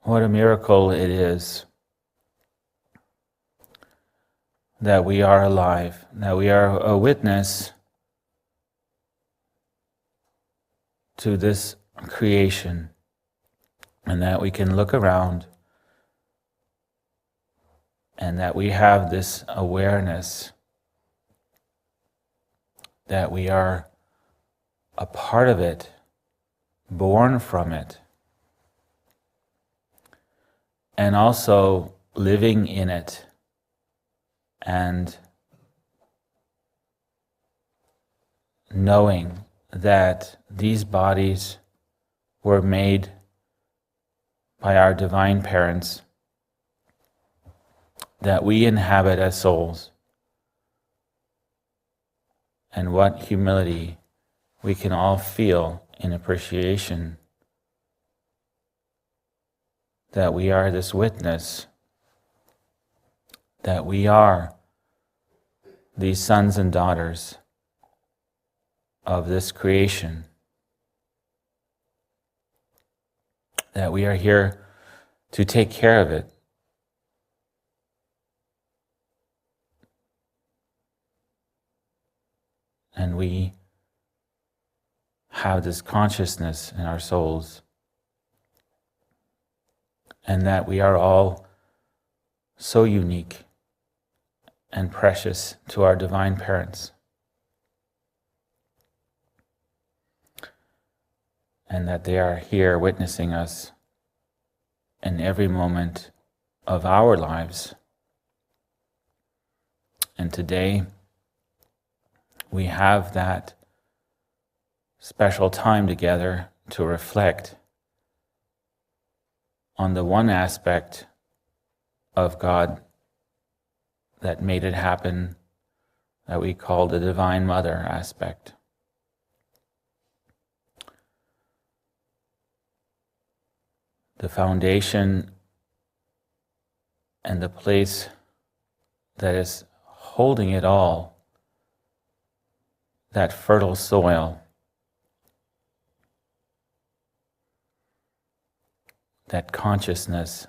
What a miracle it is that we are alive, that we are a witness to this creation, and that we can look around and that we have this awareness that we are a part of it, born from it, and also living in it, and knowing that these bodies were made by our divine parents, that we inhabit as souls, and what humility we can all feel in appreciation that we are this witness, that we are these sons and daughters of this creation, that we are here to take care of it. And we have this consciousness in our souls, and that we are all so unique and precious to our divine parents, and that they are here witnessing us in every moment of our lives. And today we have that special time together to reflect on the one aspect of God that made it happen, that we call the Divine Mother aspect. The foundation and the place that is holding it all, that fertile soil, that consciousness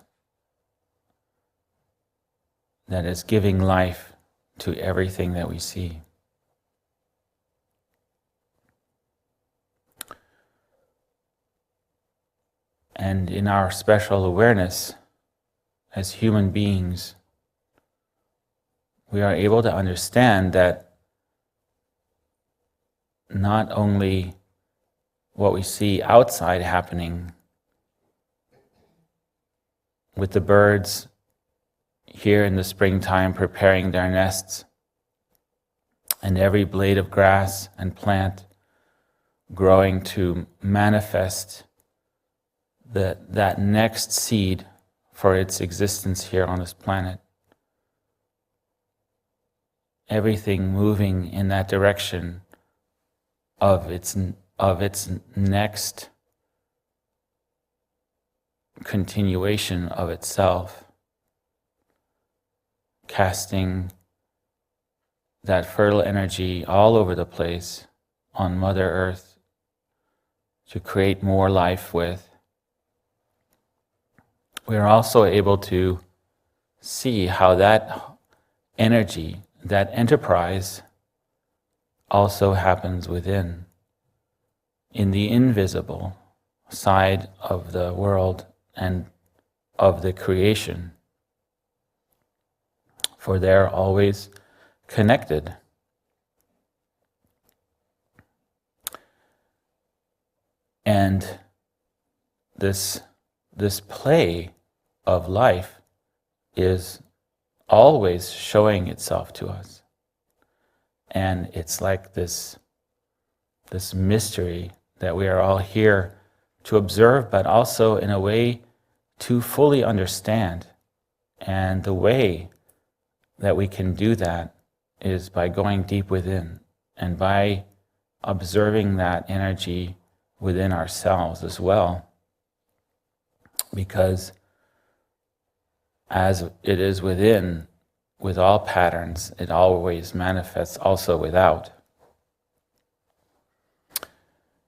that is giving life to everything that we see. And in our special awareness as human beings, we are able to understand that not only what we see outside happening with the birds here in the springtime preparing their nests, and every blade of grass and plant growing to manifest that next seed for its existence here on this planet. Everything moving in that direction of its next continuation of itself, casting that fertile energy all over the place on Mother Earth to create more life with. We are also able to see how that energy, that enterprise, also happens within, in the invisible side of the world and of the creation. For they're always connected. And this play of life is always showing itself to us. And it's like this mystery that we are all here to observe, but also in a way to fully understand. And the way that we can do that is by going deep within and by observing that energy within ourselves as well. Because as it is within, with all patterns, it always manifests also without.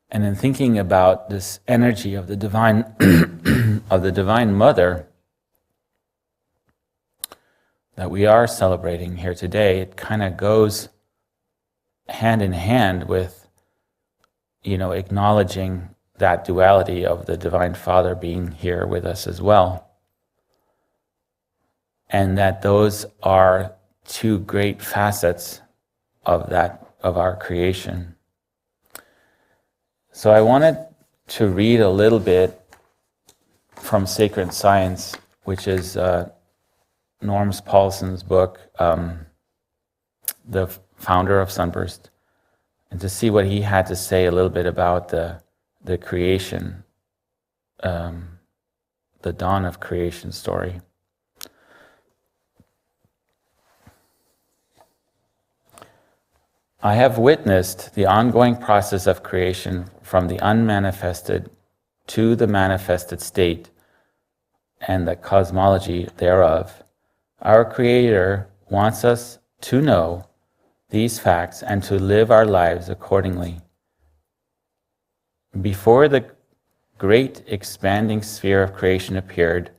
And in thinking about this energy of the divine of the Divine Mother that we are celebrating here today, it kind of goes hand in hand with, acknowledging that duality of the Divine Father being here with us as well. And that those are two great facets of our creation. So I wanted to read a little bit from Sacred Science, which is Norms Paulson's book, the founder of Sunburst, and to see what he had to say a little bit about the creation, the dawn of creation story. I have witnessed the ongoing process of creation from the unmanifested to the manifested state and the cosmology thereof. Our Creator wants us to know these facts and to live our lives accordingly. Before the great expanding sphere of creation appeared,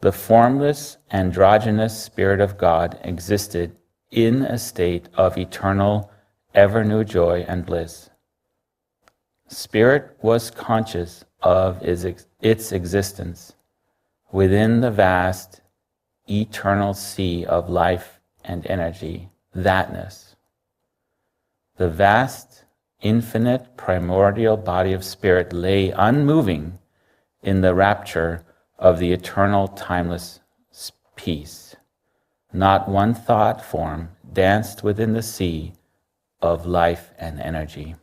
the formless androgynous Spirit of God existed in a state of eternal, ever-new joy and bliss. Spirit was conscious of its existence within the vast, eternal sea of life and energy, thatness. The vast, infinite, primordial body of Spirit lay unmoving in the rapture of the eternal, timeless peace. Not one thought form danced within the sea of life and energy.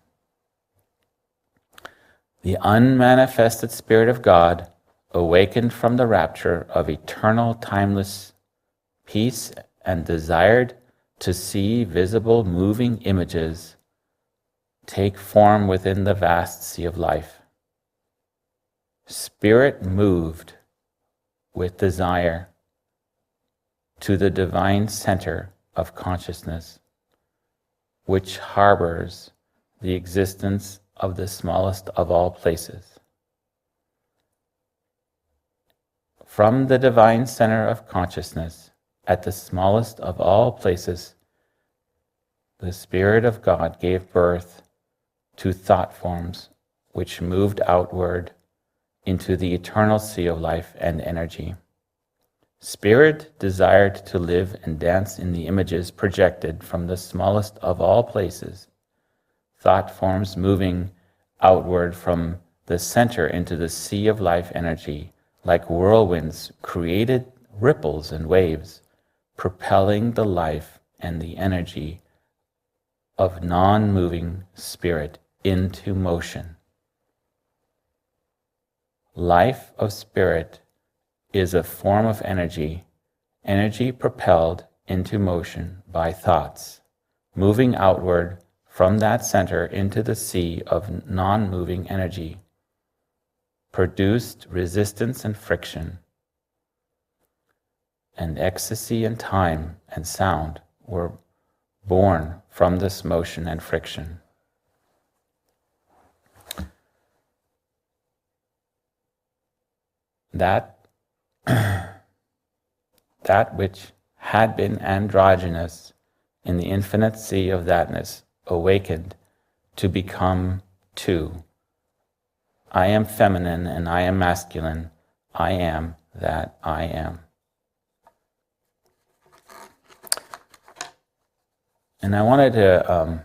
The unmanifested Spirit of God awakened from the rapture of eternal, timeless peace and desired to see visible, moving images take form within the vast sea of life. Spirit moved with desire to the divine center of consciousness, which harbors the existence of the smallest of all places. From the divine center of consciousness, at the smallest of all places, the Spirit of God gave birth to thought forms which moved outward into the eternal sea of life and energy. Spirit desired to live and dance in the images projected from the smallest of all places, thought forms moving outward from the center into the sea of life energy, like whirlwinds created ripples and waves, propelling the life and the energy of non-moving spirit into motion. Life of spirit is a form of energy, energy propelled into motion by thoughts, moving outward from that center into the sea of non-moving energy, produced resistance and friction, and ecstasy and time and sound were born from this motion and friction. That which had been androgynous in the infinite sea of thatness awakened to become two. I am feminine and I am masculine. I am that I am. And I wanted to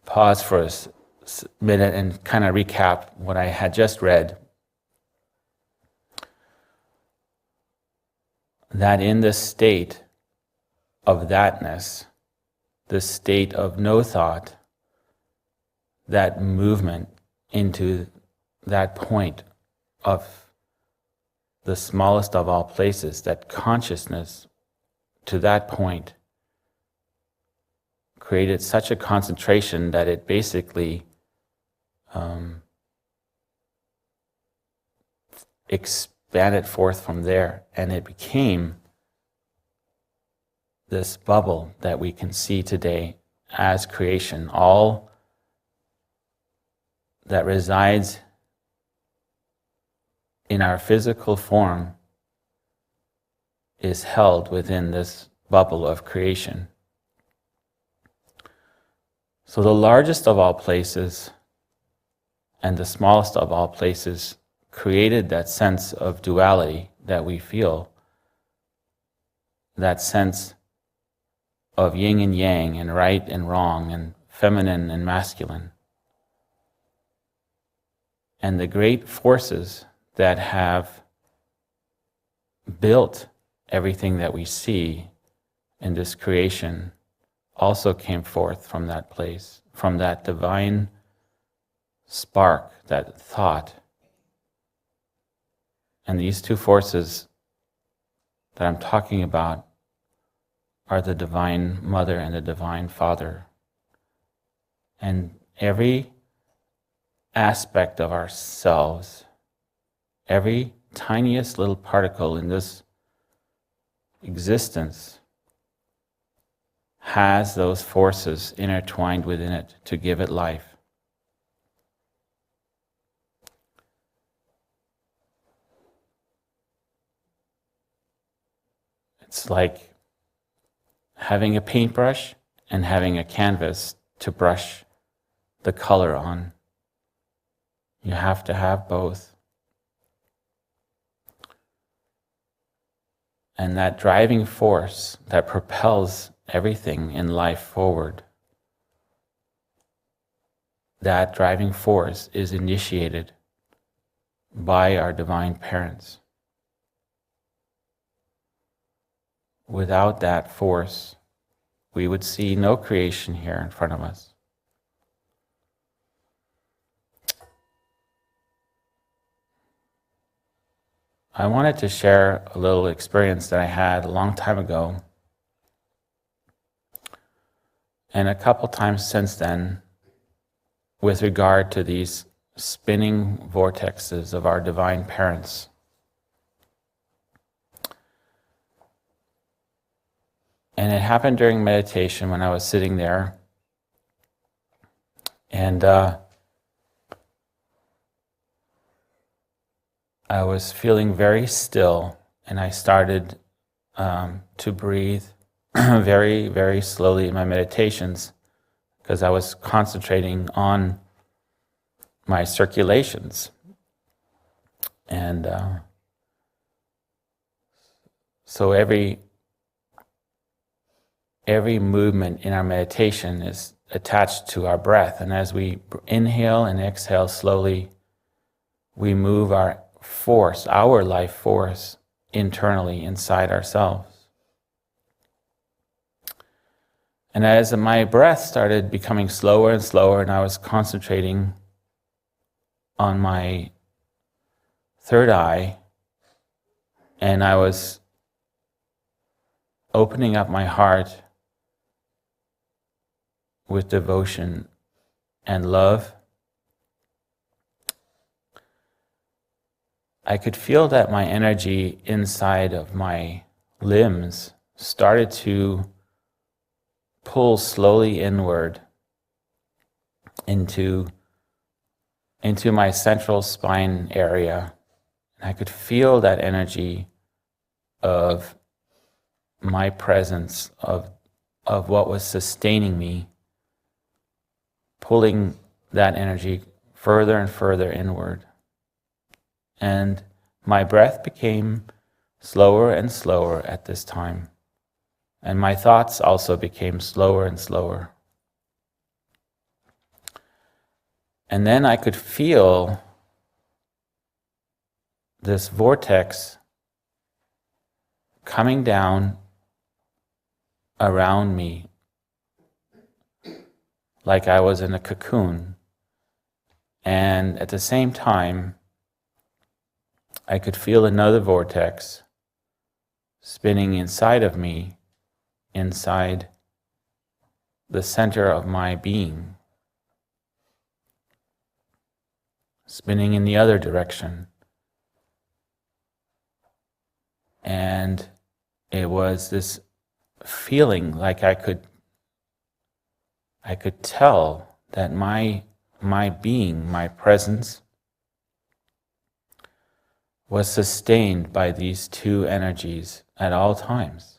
pause for a minute and kind of recap what I had just read. That in this state of thatness, this state of no thought, that movement into that point of the smallest of all places, that consciousness to that point created such a concentration that it basically expanded forth from there, and it became this bubble that we can see today as creation. All that resides in our physical form is held within this bubble of creation. So the largest of all places and the smallest of all places created that sense of duality that we feel, that sense of yin and yang and right and wrong and feminine and masculine. And the great forces that have built everything that we see in this creation also came forth from that place, from that divine spark, that thought. And these two forces that I'm talking about are the Divine Mother and the Divine Father. And every aspect of ourselves, every tiniest little particle in this existence has those forces intertwined within it to give it life. It's like having a paintbrush and having a canvas to brush the color on. You have to have both. And that driving force that propels everything in life forward, that driving force is initiated by our divine parents. Without that force, we would see no creation here in front of us. I wanted to share a little experience that I had a long time ago, and a couple times since then, with regard to these spinning vortexes of our divine parents. And it happened during meditation when I was sitting there, and I was feeling very still, and I started to breathe very, very slowly in my meditations because I was concentrating on my circulations. And so every movement in our meditation is attached to our breath. And as we inhale and exhale slowly, we move our force, our life force, internally inside ourselves. And as my breath started becoming slower and slower, and I was concentrating on my third eye, and I was opening up my heart with devotion and love, I could feel that my energy inside of my limbs started to pull slowly inward into my central spine area. And I could feel that energy of my presence, of what was sustaining me, pulling that energy further and further inward. And my breath became slower and slower at this time. And my thoughts also became slower and slower. And then I could feel this vortex coming down around me, like I was in a cocoon. And at the same time, I could feel another vortex spinning inside of me, inside the center of my being, spinning in the other direction. And it was this feeling like I could tell that my my being, my presence, was sustained by these two energies at all times.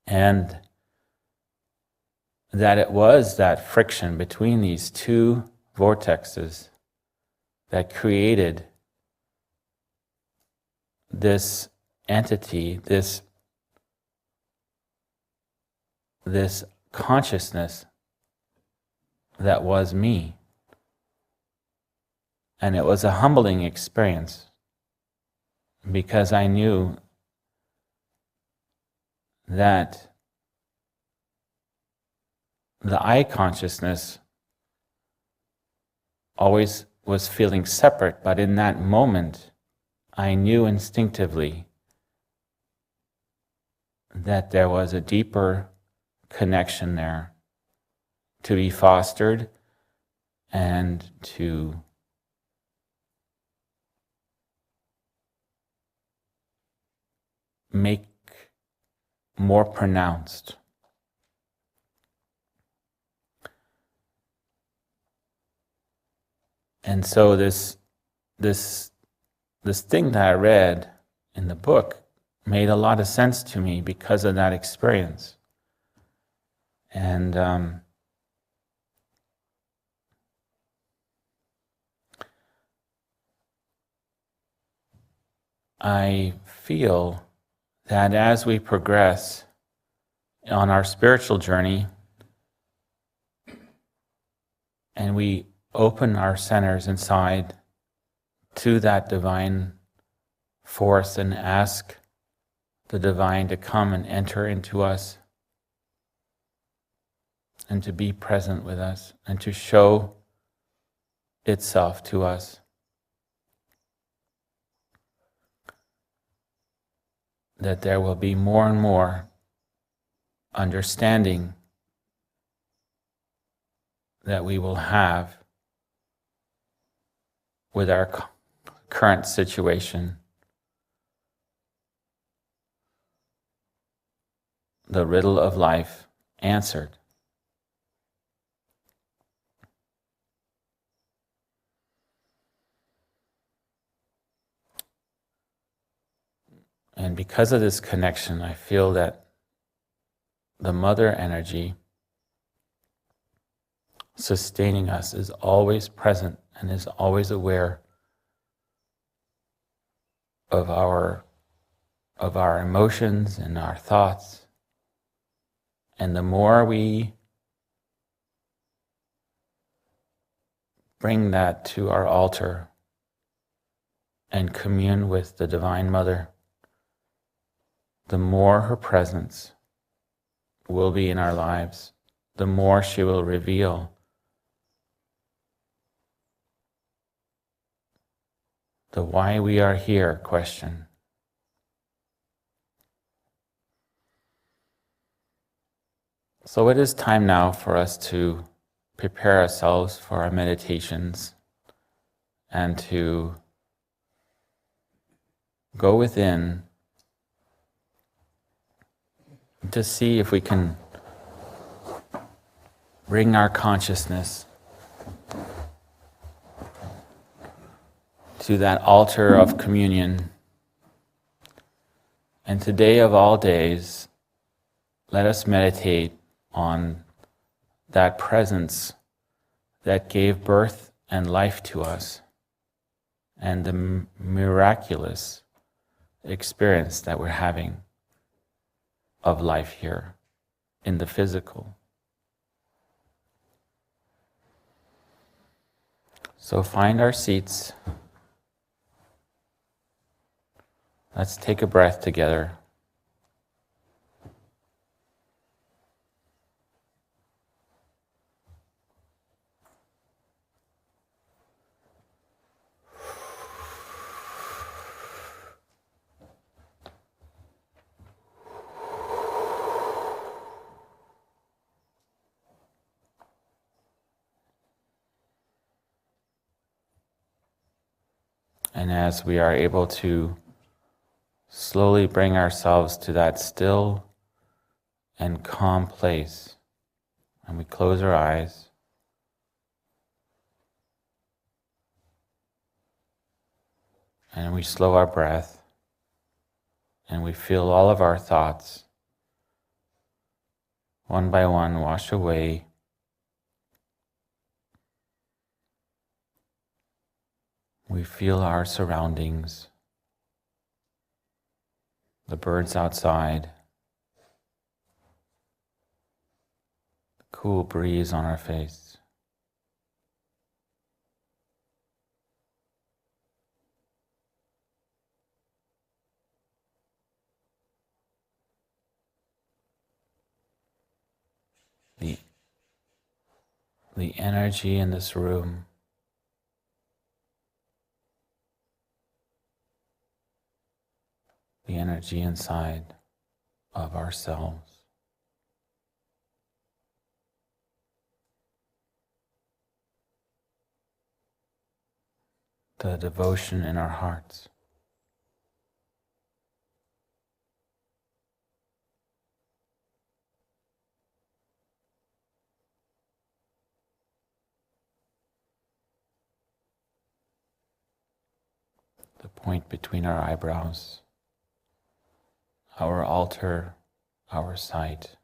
And that it was that friction between these two vortexes that created this entity, this consciousness that was me. And it was a humbling experience because I knew that the I consciousness always was feeling separate, but in that moment I knew instinctively that there was a deeper connection there to be fostered and to make more pronounced. And so this thing that I read in the book made a lot of sense to me because of that experience. And I feel that as we progress on our spiritual journey and we open our centers inside to that divine force and ask the divine to come and enter into us and to be present with us and to show itself to us, that there will be more and more understanding that we will have with our current situation. The riddle of life answered. And because of this connection, I feel that the mother energy sustaining us is always present and is always aware of our emotions and our thoughts. And the more we bring that to our altar and commune with the Divine Mother, the more her presence will be in our lives, the more she will reveal the why we are here question. So it is time now for us to prepare ourselves for our meditations and to go within to see if we can bring our consciousness to that altar of communion. And today of all days, let us meditate on that presence that gave birth and life to us and the miraculous experience that we're having of life here in the physical. So find our seats. Let's take a breath together. And as we are able to slowly bring ourselves to that still and calm place, and we close our eyes, And we slow our breath, and we feel all of our thoughts, one by one, wash away. We feel our surroundings, the birds outside, the cool breeze on our face. The energy in this room, the energy inside of ourselves. The devotion in our hearts. The point between our eyebrows, our altar, our sight.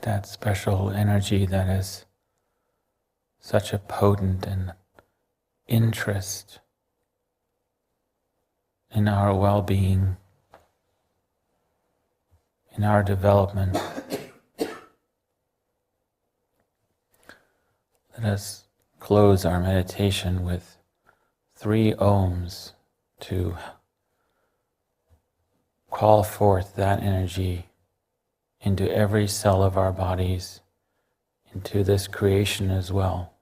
that special energy that is such a potent and interest in our well-being, in our development. Let us close our meditation with 3 ohms to call forth that energy into every cell of our bodies, into this creation as well.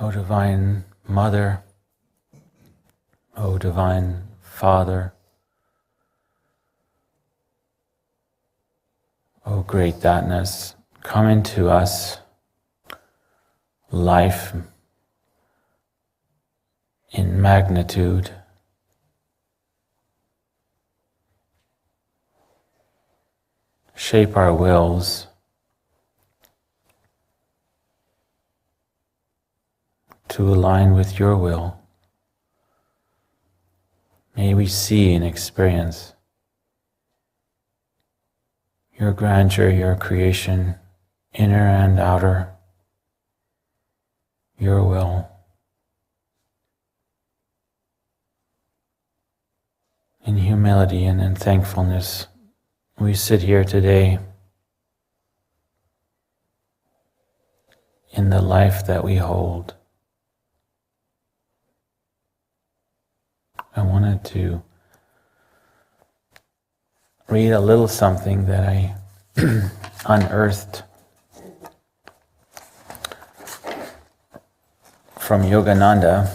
O Divine Mother, O Divine Father, O Great Thatness, come into us, life in magnitude, shape our wills to align with your will. May we see and experience your grandeur, your creation, inner and outer, your will. In humility and in thankfulness, we sit here today in the life that we hold. I wanted to read a little something that I unearthed from Yogananda.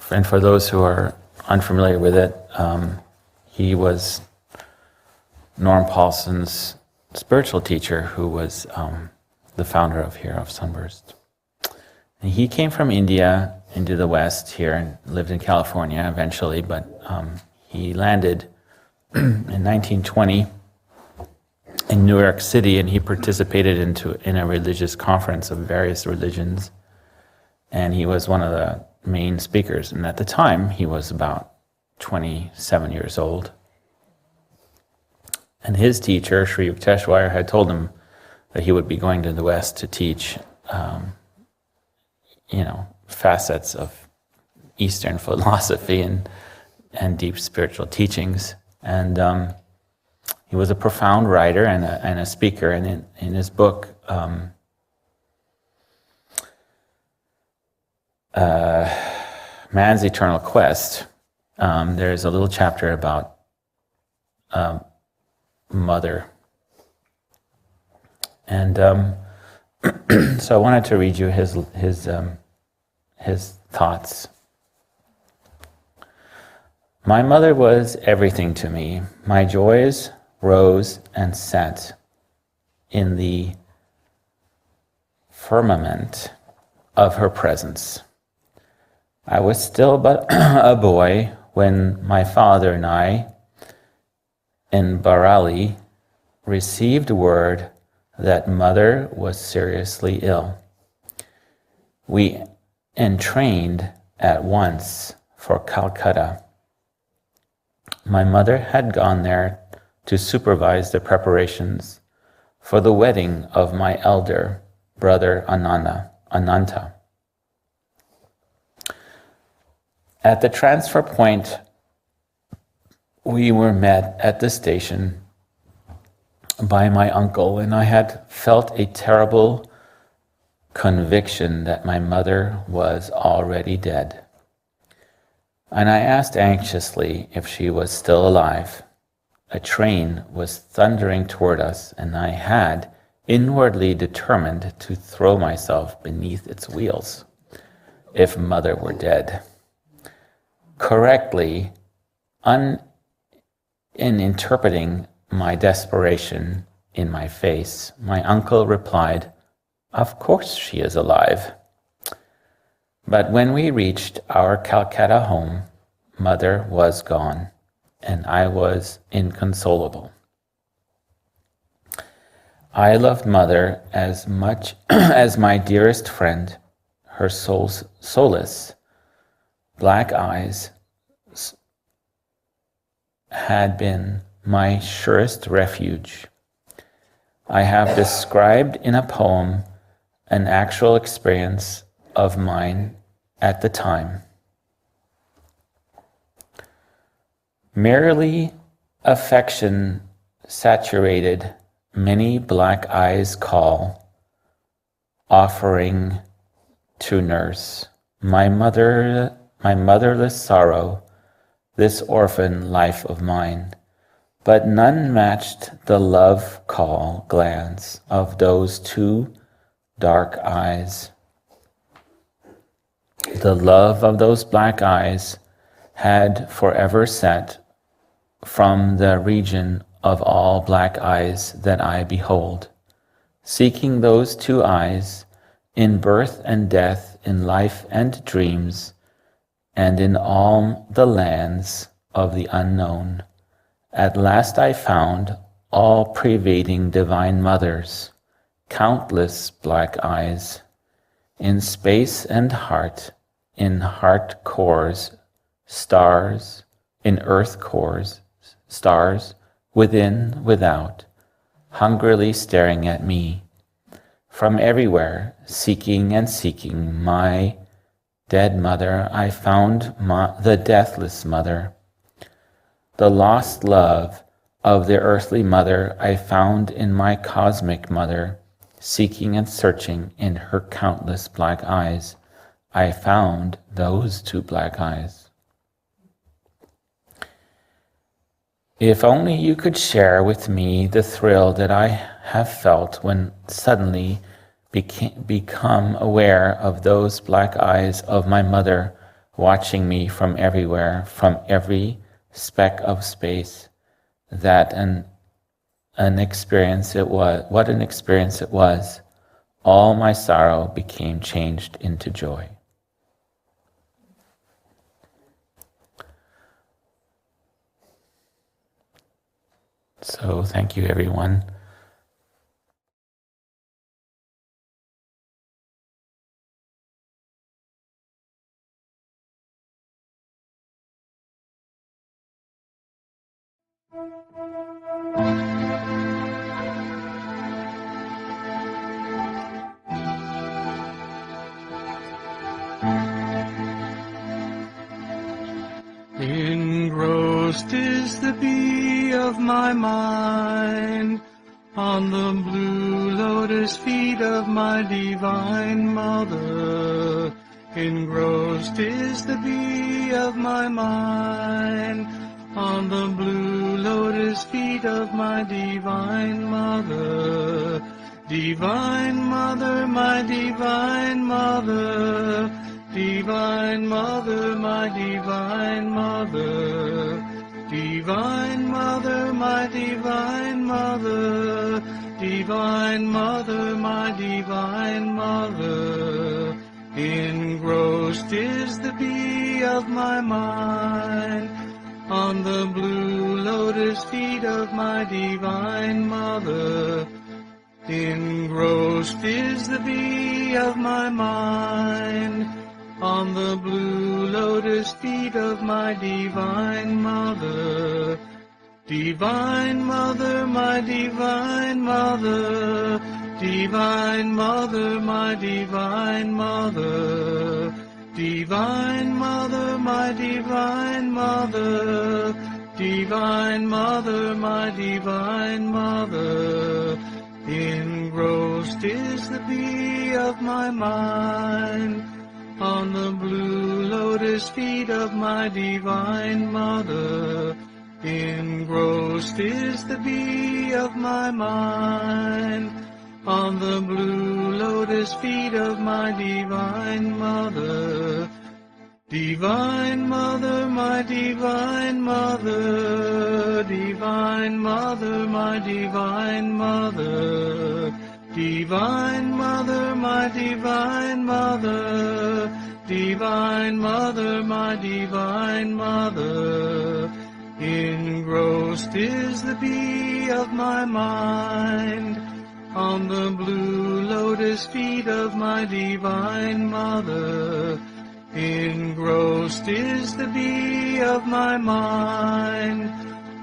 And for those who are unfamiliar with it, he was Norm Paulson's spiritual teacher, who was the founder of Sunburst. And he came from India into the West here and lived in California eventually, but he landed in 1920 in New York City, and he participated in a religious conference of various religions, and he was one of the main speakers. And at the time, he was about 27 years old. And his teacher, Sri Yukteswar, had told him that he would be going to the West to teach facets of Eastern philosophy and deep spiritual teachings. And he was a profound writer and a speaker. And in his book, Man's Eternal Quest, there's a little chapter about mother. And so I wanted to read you his thoughts. My mother was everything to me. My joys rose and set in the firmament of her presence. I was still but a boy when my father and I, in Barali, received word that mother was seriously ill. We entrained at once for Calcutta. My mother had gone there to supervise the preparations for the wedding of my elder brother Ananta. At the transfer point, we were met at the station by my uncle, and I had felt a terrible conviction that my mother was already dead. And I asked anxiously if she was still alive, a train was thundering toward us, and I had inwardly determined to throw myself beneath its wheels if Mother were dead. Correctly, in interpreting my desperation in my face, my uncle replied, "Of course she is alive." But when we reached our Calcutta home, Mother was gone, and I was inconsolable. I loved Mother as much as my dearest friend. Her soul's solace, black eyes, had been my surest refuge. I have described in a poem an actual experience of mine at the time. Merely affection saturated, many black eyes call, offering to nurse my motherless sorrow, this orphan life of mine. But none matched the love call glance of those two dark eyes. The love of those black eyes had forever set from the region of all black eyes that I behold, seeking those two eyes in birth and death, in life and dreams, and in all the lands of the unknown. At last I found all-pervading divine mothers, countless black eyes, in space and heart, in heart cores, stars, in earth cores, stars, within, without, hungrily staring at me. From everywhere, seeking and seeking my dead mother, I found the deathless mother. The lost love of the earthly mother I found in my cosmic mother, seeking and searching in her countless black eyes. I found those two black eyes. If only you could share with me the thrill that I have felt when suddenly become aware of those black eyes of my mother watching me from everywhere, from every speck of space. That an experience it was. What an experience it was. All my sorrow became changed into joy. So thank you, everyone. Engrossed is the bee of my mind, on the blue lotus feet of my divine mother. Engrossed is the bee of my mind, on the blue lotus feet of my divine mother. Divine mother, my divine mother, divine mother, my divine mother, divine mother, my divine mother, divine mother, my divine mother. Engrossed is the bee of my mind, on the blue lotus feet of my divine mother. Engrossed is the bee of my mind, on the blue lotus feet of my divine mother. Divine mother, my divine mother, divine mother, my divine mother, divine mother, my divine mother, divine mother, my divine mother. Engrossed is the bee of my mind, on the blue lotus feet of my divine mother. Engrossed is the bee of my mind, on the blue lotus feet of my divine mother. Divine Mother, my Divine Mother, Divine Mother, my Divine Mother, Divine Mother, my Divine Mother, Divine Mother, my Divine Mother. Engrossed is the bee of my mind, on the blue lotus feet of my Divine Mother. Engrossed is the bee of my mind,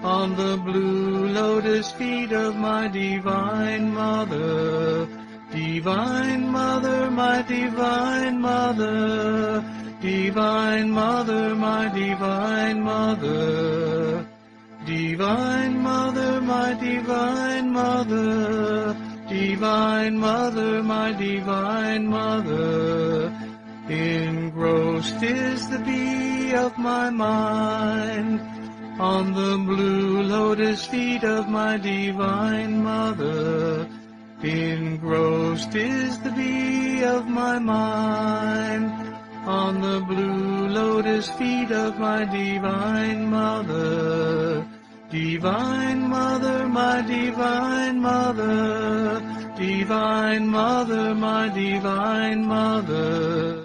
on the blue lotus feet of my Divine Mother. Divine Mother, my Divine Mother, Divine Mother, my Divine Mother. Divine Mother, my Divine Mother, Divine Mother, my Divine Mother. Engrossed is the bee of my mind, on the blue lotus feet of my Divine Mother. Engrossed is the bee of my mind, on the blue lotus feet of my Divine Mother. Divine Mother, my Divine Mother, Divine Mother, my Divine Mother.